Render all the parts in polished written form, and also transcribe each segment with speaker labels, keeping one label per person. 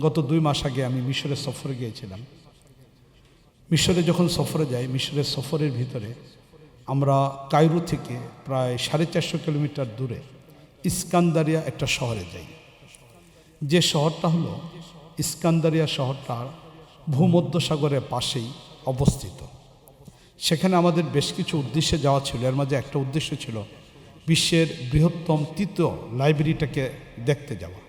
Speaker 1: গত 2 মাস আগে আমি মিশরে সফরে গিয়েছিলাম। মিশরে যখন সফরে যাই, মিশরের সফরের ভিতরে আমরা কায়রো থেকে প্রায় 450 কিলোমিটার দূরে ইস্কান্দারিয়া একটা শহরে যাই। যে শহরটা হলো ইস্কান্দারিয়া, শহরটা ভূমধ্যসাগরের পাশেই অবস্থিত। সেখানে আমাদের বেশ কিছু উদ্দেশ্যে যাওয়া ছিল। এর মাঝে একটা উদ্দেশ্য ছিল বিশ্বের বৃহত্তম 3য় লাইব্রেরিটাকে দেখতে যাওয়া।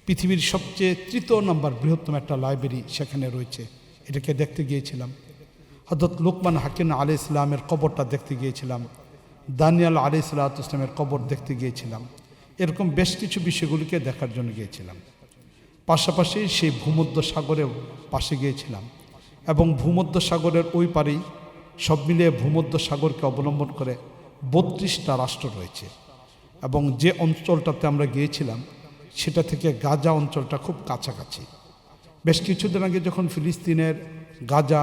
Speaker 1: পৃথিবীর সবচেয়ে 3 নম্বর বৃহত্তম একটা লাইব্রেরি সেখানে রয়েছে, এটাকে দেখতে গিয়েছিলাম। হযরত লুকমান হাকিম আলাইহিস সালামের কবরটা দেখতে গিয়েছিলাম। দানিয়াল আলাইহিস সালামের কবর দেখতে গিয়েছিলাম। এরকম বেশ কিছু বিষয়গুলিকে দেখার জন্য গিয়েছিলাম। পাশাপাশি সেই ভূমধ্যসাগরের পাশে গিয়েছিলাম এবং ভূমধ্যসাগরের ওই পারেই সব মিলিয়ে ভূমধ্যসাগরকে অবলম্বন করে 32টা রাষ্ট্র রয়েছে। এবং যে অঞ্চলটাতে আমরা গিয়েছিলাম সেটা থেকে গাজা অঞ্চলটা খুব কাছাকাছি। বেশ কিছুদিন আগে যখন ফিলিস্তিনের গাজা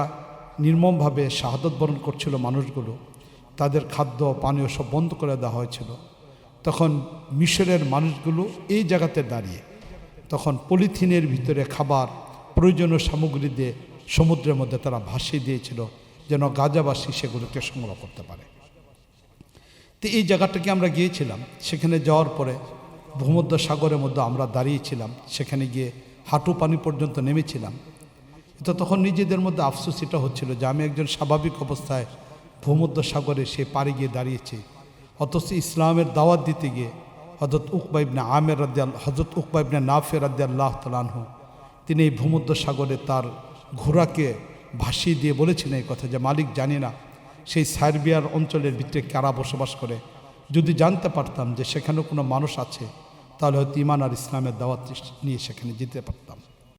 Speaker 1: নির্মমভাবে শাহাদত বরণ করছিল মানুষগুলো, তাদের খাদ্য পানীয় সব বন্ধ করে দেওয়া হয়েছিল, তখন মিশরের মানুষগুলো এই জায়গাতে দাঁড়িয়ে তখন পলিথিনের ভিতরে খাবার, প্রয়োজনীয় সামগ্রী দিয়ে সমুদ্রের মধ্যে তারা ভাসিয়ে দিয়েছিল যেন গাজাবাসী সেগুলোকে সংগ্রহ করতে পারে। তো এই জায়গাটাকে আমরা গিয়েছিলাম। সেখানে যাওয়ার পরে ভূমধ্যসাগরের মধ্যে আমরা দাঁড়িয়েছিলাম। সেখানে গিয়ে হাঁটু পানি পর্যন্ত নেমেছিলাম। তো তখন নিজেদের মধ্যে আফসোস এটা হচ্ছিল যে আমি একজন স্বাভাবিক অবস্থায় ভূমধ্যসাগরে সে পাড়ে গিয়ে দাঁড়িয়েছি, অথচ ইসলামের দাওয়াত দিতে গিয়ে হযরত উকবা ইবনে নাফে রাদিয়াল্লাহু তাআলা আনহু তিনি এই ভূমধ্যসাগরে তার ঘোড়াকে ভাসিয়ে দিয়ে বলেছেন এই কথা যে মালিক, জানি না সেই সার্বিয়ার অঞ্চলের ভিতরে কারা বসবাস করে। যদি জানতে পারতাম যে সেখানে কোনো মানুষ আছে তাহলে হয়তো ঈমান আর ইসলামের দাওয়াত নিয়ে সেখানে যেতে পারতাম।